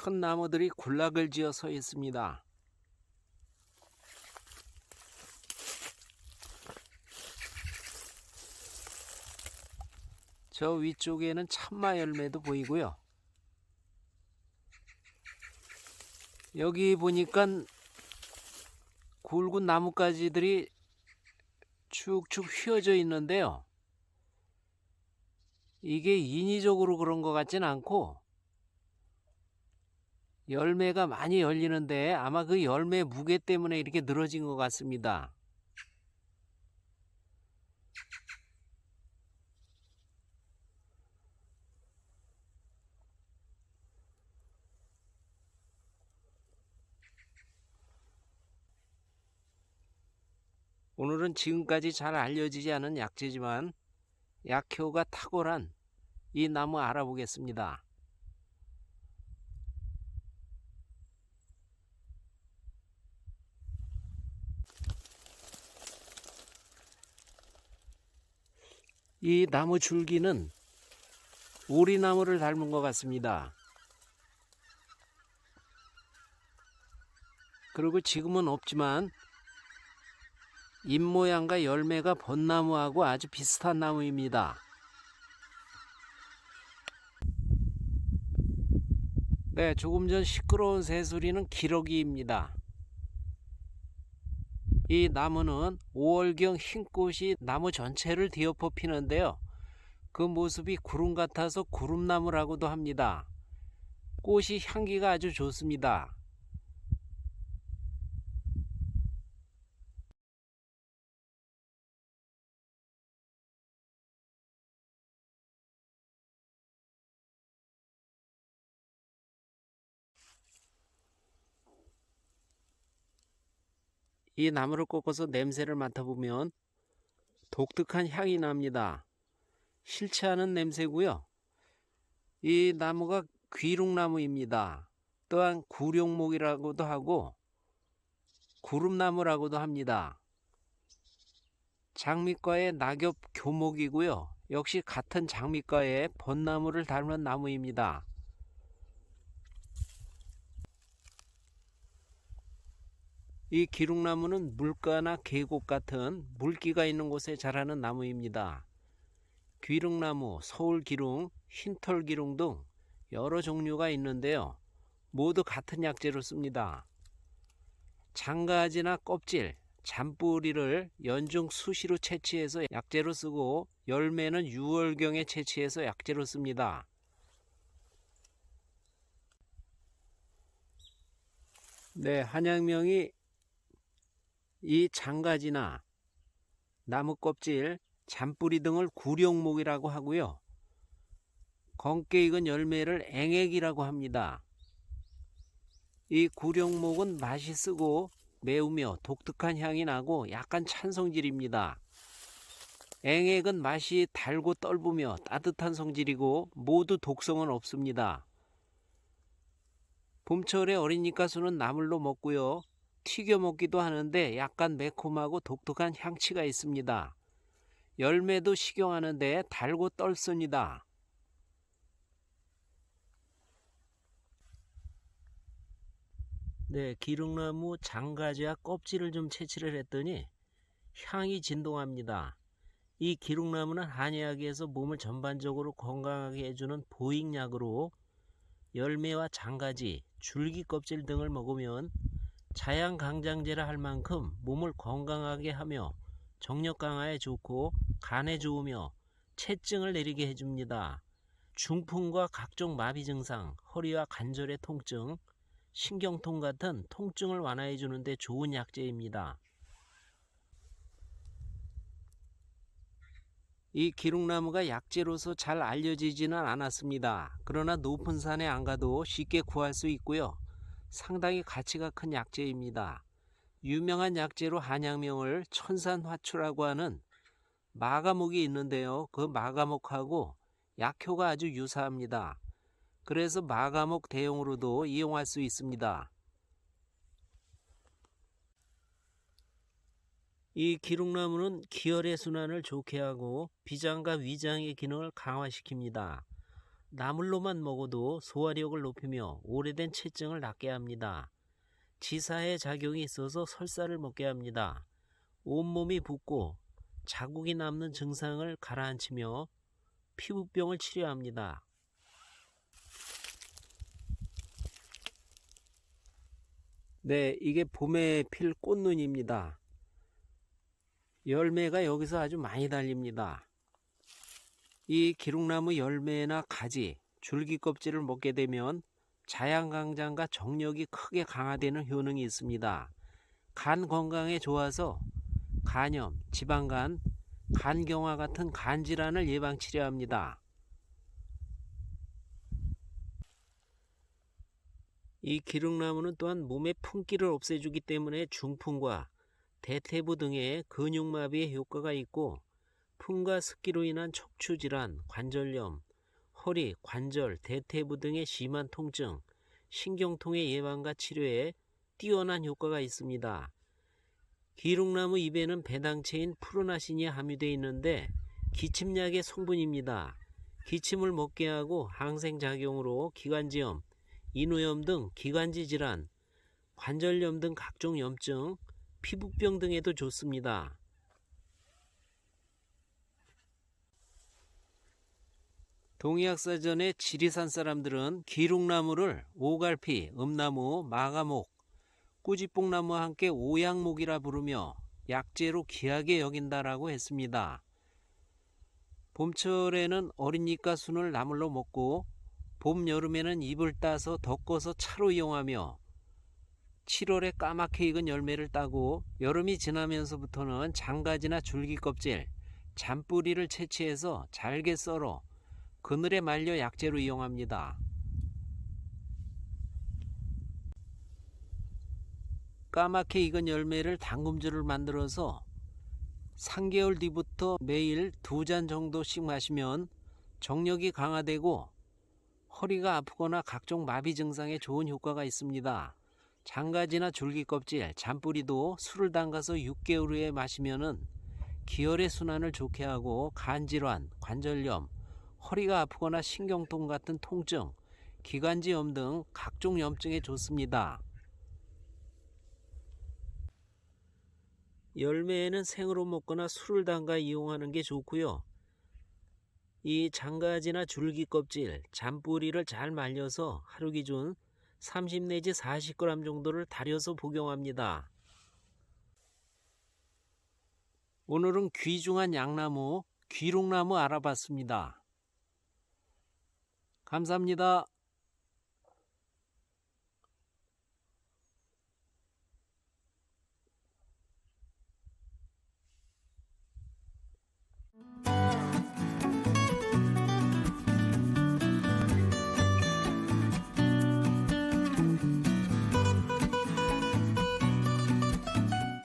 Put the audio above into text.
큰 나무들이 군락을 지어 서 있습니다. 저 위쪽에는 참마 열매도 보이고요. 여기 보니까 굵은 나뭇가지들이 축축 휘어져 있는데요. 이게 인위적으로 그런 것 같진 않고 열매가 많이 열리는데 아마 그 열매 무게 때문에 이렇게 늘어진 것 같습니다. 오늘은 지금까지 잘 알려지지 않은 약재지만 약효가 탁월한 이 나무 알아보겠습니다. 이 나무 줄기는 오리나무를 닮은 것 같습니다. 그리고 지금은 없지만 잎 모양과 열매가 벚나무하고 아주 비슷한 나무입니다. 네, 조금 전 시끄러운 새소리는 기러기입니다. 이 나무는 5월경 흰꽃이 나무 전체를 뒤엎어 피는데요. 그 모습이 구름 같아서 구름나무라고도 합니다. 꽃이 향기가 아주 좋습니다. 이 나무를 꺾어서 냄새를 맡아보면 독특한 향이 납니다. 싫지 않은 냄새고요. 이 나무가 귀룩나무입니다. 또한 구룡목이라고도 하고 구름나무라고도 합니다. 장미과의 낙엽 교목이고요. 역시 같은 장미과의 벚나무를 닮은 나무입니다. 이 기룩나무는 물가나 계곡 같은 물기가 있는 곳에 자라는 나무입니다. 귀릉나무, 서울기릉, 흰털기릉 등 여러 종류가 있는데요. 모두 같은 약재로 씁니다. 장가지나 껍질, 잔뿌리를 연중 수시로 채취해서 약재로 쓰고 열매는 6월경에 채취해서 약재로 씁니다. 네, 한약명이 이 장가지나 나무 껍질, 잔뿌리 등을 구룡목이라고 하고요. 검게 익은 열매를 앵액이라고 합니다. 이 구룡목은 맛이 쓰고 매우며 독특한 향이 나고 약간 찬 성질입니다. 앵액은 맛이 달고 떫으며 따뜻한 성질이고 모두 독성은 없습니다. 봄철에 어린 잎가수는 나물로 먹고요. 튀겨 먹기도 하는데 약간 매콤하고 독특한 향치가 있습니다. 열매도 식용하는데 달고 떫습니다. 네, 기릉나무 장가지와 껍질을 좀 채취를 했더니 향이 진동합니다. 이 기릉나무는 한의학에서 몸을 전반적으로 건강하게 해주는 보익약으로 열매와 장가지, 줄기 껍질 등을 먹으면 자양강장제라 할 만큼 몸을 건강하게 하며 정력 강화에 좋고 간에 좋으며 체증을 내리게 해줍니다. 중풍과 각종 마비 증상, 허리와 관절의 통증, 신경통 같은 통증을 완화해 주는데 좋은 약재입니다. 이 기룩나무가 약재로서 잘 알려지지는 않았습니다. 그러나 높은 산에 안 가도 쉽게 구할 수 있고요. 상당히 가치가 큰 약재입니다. 유명한 약재로 한약명을 천산화추라고 하는 마가목이 있는데요. 그 마가목하고 약효가 아주 유사합니다. 그래서 마가목 대용으로도 이용할 수 있습니다. 이 기룩나무는 기혈의 순환을 좋게 하고 비장과 위장의 기능을 강화시킵니다. 나물로만 먹어도 소화력을 높이며 오래된 체증을 낫게 합니다. 지사의 작용이 있어서 설사를 먹게 합니다. 온몸이 붓고 자국이 남는 증상을 가라앉히며 피부병을 치료합니다. 네, 이게 봄에 필 꽃눈입니다. 열매가 여기서 아주 많이 달립니다. 이 기룩나무 열매나 가지, 줄기 껍질을 먹게 되면 자양강장과 정력이 크게 강화되는 효능이 있습니다. 간 건강에 좋아서 간염, 지방간, 간경화 같은 간질환을 예방 치료합니다. 이 기룩나무는 또한 몸의 품기를 없애주기 때문에 중풍과 대퇴부 등의 근육마비에 효과가 있고, 품과 습기로 인한 척추질환, 관절염, 허리, 관절, 대퇴부 등의 심한 통증, 신경통의 예방과 치료에 뛰어난 효과가 있습니다. 기룩나무 잎에는 배당체인 프루나신이 함유되어 있는데 기침약의 성분입니다. 기침을 먹게 하고 항생작용으로 기관지염, 인후염 등 기관지 질환, 관절염 등 각종 염증, 피부병 등에도 좋습니다. 동의학사전의 지리산 사람들은 기룩나무를 오갈피, 음나무, 마가목, 꾸지뽕나무와 함께 오양목이라 부르며 약재로 귀하게 여긴다라고 했습니다. 봄철에는 어린잎과 순을 나물로 먹고 봄, 여름에는 잎을 따서 덮어서 차로 이용하며 7월에 까맣게 익은 열매를 따고 여름이 지나면서부터는 장가지나 줄기 껍질, 잔뿌리를 채취해서 잘게 썰어 그늘에 말려 약재로 이용합니다. 까맣게 익은 열매를 당금주를 만들어서 3개월 뒤부터 매일 2잔 정도씩 마시면 정력이 강화되고 허리가 아프거나 각종 마비 증상에 좋은 효과가 있습니다. 장가지나 줄기 껍질, 잔뿌리도 술을 담가서 6개월 후에 마시면 기혈의 순환을 좋게 하고 간질환, 관절염, 허리가 아프거나 신경통 같은 통증, 기관지염 등 각종 염증에 좋습니다. 열매에는 생으로 먹거나 술을 담가 이용하는 게 좋고요. 이 장가지나 줄기 껍질, 잔뿌리를 잘 말려서 하루 기준 30 내지 40g 정도를 달여서 복용합니다. 오늘은 귀중한 양나무, 기룩나무 알아봤습니다. 감사합니다.